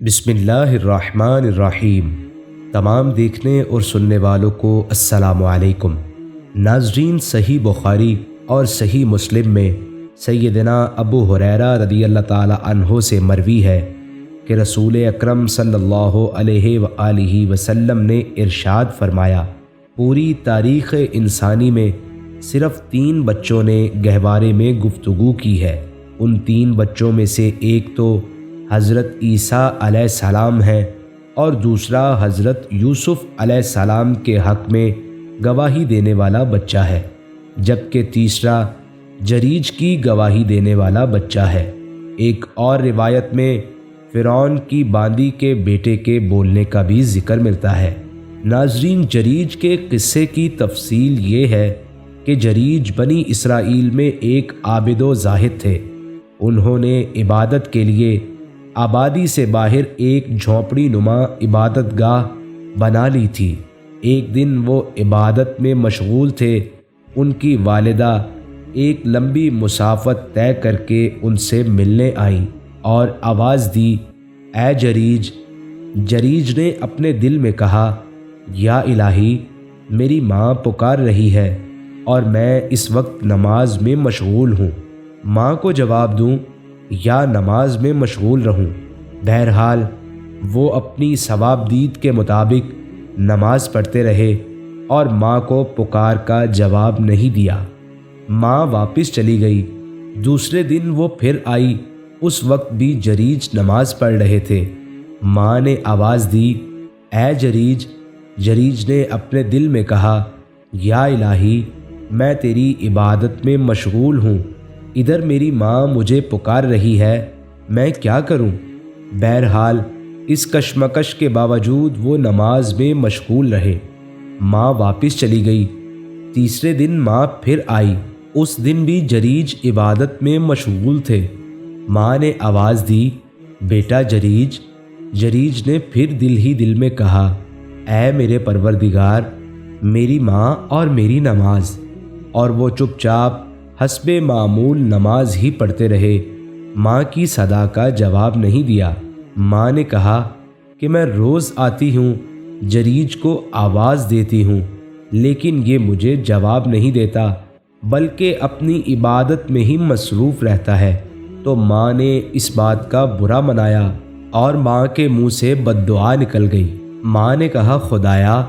بسم اللہ الرحمن الرحیم۔ تمام دیکھنے اور سننے والوں کو السلام علیکم۔ ناظرین، صحیح بخاری اور صحیح مسلم میں سیدنا ابو ہریرہ رضی اللہ تعالی عنہ سے مروی ہے کہ رسول اکرم صلی اللہ علیہ وآلہ وسلم نے ارشاد فرمایا، پوری تاریخ انسانی میں صرف 3 بچوں نے گہوارے میں گفتگو کی ہے۔ ان 3 بچوں میں سے ایک تو حضرت عیسیٰ علیہ السلام ہے اور دوسرا حضرت یوسف علیہ السلام کے حق میں گواہی دینے والا بچہ ہے، جبکہ تیسرا جریج کی گواہی دینے والا بچہ ہے۔ ایک اور روایت میں فرعون کی باندی کے بیٹے کے بولنے کا بھی ذکر ملتا ہے۔ ناظرین، جریج کے قصے کی تفصیل یہ ہے کہ جریج بنی اسرائیل میں ایک عابد و زاہد تھے۔ انہوں نے عبادت کے لیے آبادی سے باہر ایک جھونپڑی نما عبادت گاہ بنا لی تھی۔ ایک دن وہ عبادت میں مشغول تھے، ان کی والدہ ایک لمبی مسافت طے کر کے ان سے ملنے آئیں اور آواز دی، اے جریج۔ جریج نے اپنے دل میں کہا، یا الہی، میری ماں پکار رہی ہے اور میں اس وقت نماز میں مشغول ہوں، ماں کو جواب دوں یا نماز میں مشغول رہوں؟ بہرحال وہ اپنی ثواب دید کے مطابق نماز پڑھتے رہے اور ماں کو پکار کا جواب نہیں دیا۔ ماں واپس چلی گئی۔ دوسرے دن وہ پھر آئی، اس وقت بھی جریج نماز پڑھ رہے تھے۔ ماں نے آواز دی، اے جریج۔ جریج نے اپنے دل میں کہا، یا الہی، میں تیری عبادت میں مشغول ہوں، ادھر میری ماں مجھے پکار رہی ہے، میں کیا کروں؟ بہرحال اس کشمکش کے باوجود وہ نماز میں مشغول رہے۔ ماں واپس چلی گئی۔ تیسرے دن ماں پھر آئی، اس دن بھی جریج عبادت میں مشغول تھے۔ ماں نے آواز دی، بیٹا جریج۔ جریج نے پھر دل ہی دل میں کہا، اے میرے پروردگار، میری ماں اور میری نماز، اور وہ چپ چاپ حسب معمول نماز ہی پڑھتے رہے۔ ماں کی صدا کا جواب نہیں دیا۔ ماں نے کہا کہ میں روز آتی ہوں، جریج کو آواز دیتی ہوں، لیکن یہ مجھے جواب نہیں دیتا، بلکہ اپنی عبادت میں ہی مصروف رہتا ہے۔ تو ماں نے اس بات کا برا منایا اور ماں کے منہ سے بد دعا نکل گئی۔ ماں نے کہا، خدایا،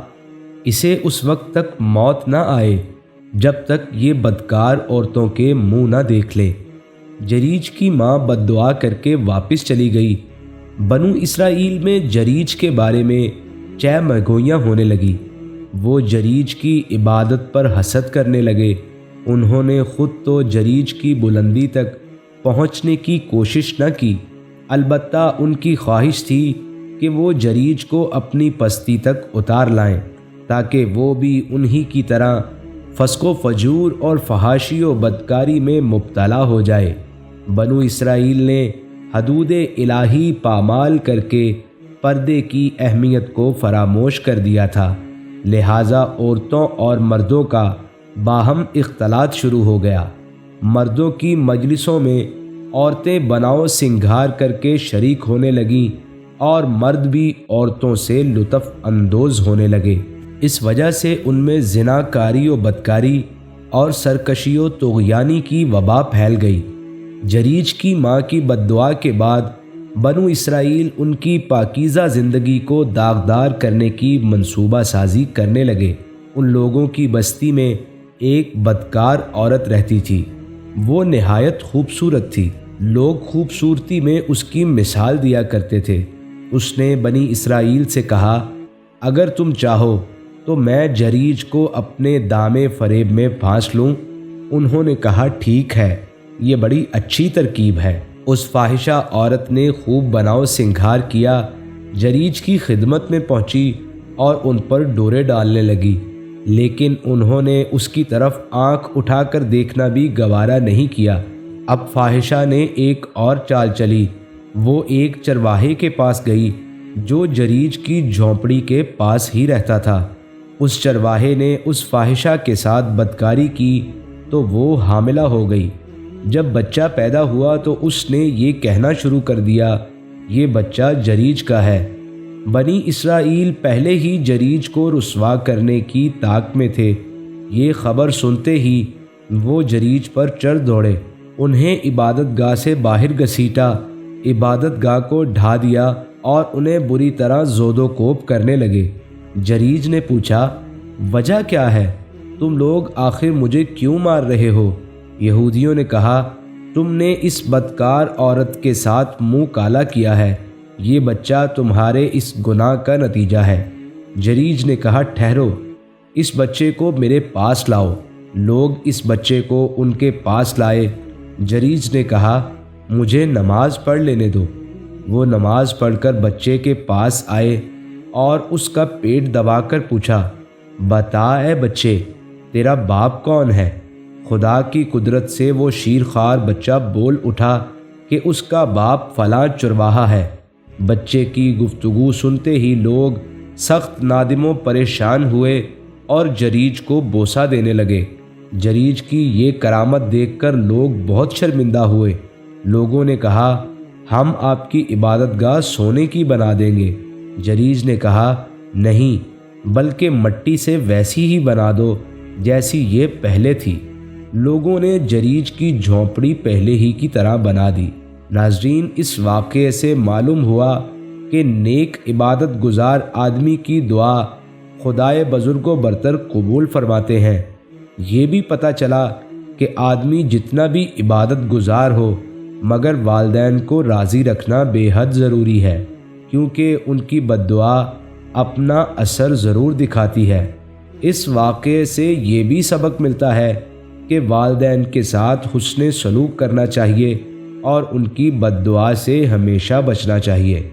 اسے اس وقت تک موت نہ آئے جب تک یہ بدکار عورتوں کے منہ نہ دیکھ لے۔ جریج کی ماں بد دعا کر کے واپس چلی گئی۔ بنو اسرائیل میں جریج کے بارے میں چہ مگوئیاں ہونے لگی۔ وہ جریج کی عبادت پر حسد کرنے لگے۔ انہوں نے خود تو جریج کی بلندی تک پہنچنے کی کوشش نہ کی، البتہ ان کی خواہش تھی کہ وہ جریج کو اپنی پستی تک اتار لائیں تاکہ وہ بھی انہی کی طرح فسق و فجور اور فحاشی و بدکاری میں مبتلا ہو جائے۔ بنو اسرائیل نے حدود الہی پامال کر کے پردے کی اہمیت کو فراموش کر دیا تھا، لہٰذا عورتوں اور مردوں کا باہم اختلاط شروع ہو گیا۔ مردوں کی مجلسوں میں عورتیں بناؤ سنگھار کر کے شریک ہونے لگیں اور مرد بھی عورتوں سے لطف اندوز ہونے لگے۔ اس وجہ سے ان میں زنا کاری و بدکاری اور سرکشی و طغیانی کی وبا پھیل گئی۔ جریج کی ماں کی بد دعا کے بعد بنو اسرائیل ان کی پاکیزہ زندگی کو داغدار کرنے کی منصوبہ سازی کرنے لگے۔ ان لوگوں کی بستی میں ایک بدکار عورت رہتی تھی۔ وہ نہایت خوبصورت تھی۔ لوگ خوبصورتی میں اس کی مثال دیا کرتے تھے۔ اس نے بنی اسرائیل سے کہا، اگر تم چاہو تو میں جریج کو اپنے دامے فریب میں پھانس لوں۔ انہوں نے کہا، ٹھیک ہے، یہ بڑی اچھی ترکیب ہے۔ اس فاحشہ عورت نے خوب بناؤ سنگھار کیا، جریج کی خدمت میں پہنچی اور ان پر ڈورے ڈالنے لگی، لیکن انہوں نے اس کی طرف آنکھ اٹھا کر دیکھنا بھی گوارا نہیں کیا۔ اب فاحشہ نے ایک اور چال چلی۔ وہ ایک چرواہے کے پاس گئی جو جریج کی جھونپڑی کے پاس ہی رہتا تھا۔ اس چرواہے نے اس فاحشہ کے ساتھ بدکاری کی تو وہ حاملہ ہو گئی۔ جب بچہ پیدا ہوا تو اس نے یہ کہنا شروع کر دیا یہ بچہ جریج کا ہے۔ بنی اسرائیل پہلے ہی جریج کو رسوا کرنے کی طاق میں تھے۔ یہ خبر سنتے ہی وہ جریج پر چڑھ دوڑے، انہیں عبادت گاہ سے باہر گھسیٹا، عبادت گاہ کو ڈھا دیا اور انہیں بری طرح زود و کوب کرنے لگے۔ جریج نے پوچھا، وجہ کیا ہے؟ تم لوگ آخر مجھے کیوں مار رہے ہو؟ یہودیوں نے کہا، تم نے اس بدکار عورت کے ساتھ منہ کالا کیا ہے، یہ بچہ تمہارے اس گناہ کا نتیجہ ہے۔ جریج نے کہا، ٹھہرو، اس بچے کو میرے پاس لاؤ۔ لوگ اس بچے کو ان کے پاس لائے۔ جریج نے کہا، مجھے نماز پڑھ لینے دو۔ وہ نماز پڑھ کر بچے کے پاس آئے اور اس کا پیٹ دبا کر پوچھا، بتا اے بچے، تیرا باپ کون ہے؟ خدا کی قدرت سے وہ شیرخوار بچہ بول اٹھا کہ اس کا باپ فلاں چرواہا ہے۔ بچے کی گفتگو سنتے ہی لوگ سخت نادم و پریشان ہوئے اور جریج کو بوسہ دینے لگے۔ جریج کی یہ کرامت دیکھ کر لوگ بہت شرمندہ ہوئے۔ لوگوں نے کہا، ہم آپ کی عبادت گاہ سونے کی بنا دیں گے۔ جریج نے کہا، نہیں، بلکہ مٹی سے ویسی ہی بنا دو جیسی یہ پہلے تھی۔ لوگوں نے جریج کی جھونپڑی پہلے ہی کی طرح بنا دی۔ ناظرین، اس واقعے سے معلوم ہوا کہ نیک عبادت گزار آدمی کی دعا خدائے بزرگ و برتر قبول فرماتے ہیں۔ یہ بھی پتہ چلا کہ آدمی جتنا بھی عبادت گزار ہو مگر والدین کو راضی رکھنا بے حد ضروری ہے، کیونکہ ان کی بد دعا اپنا اثر ضرور دکھاتی ہے۔ اس واقعے سے یہ بھی سبق ملتا ہے کہ والدین کے ساتھ حسن سلوک کرنا چاہیے اور ان کی بد دعا سے ہمیشہ بچنا چاہیے۔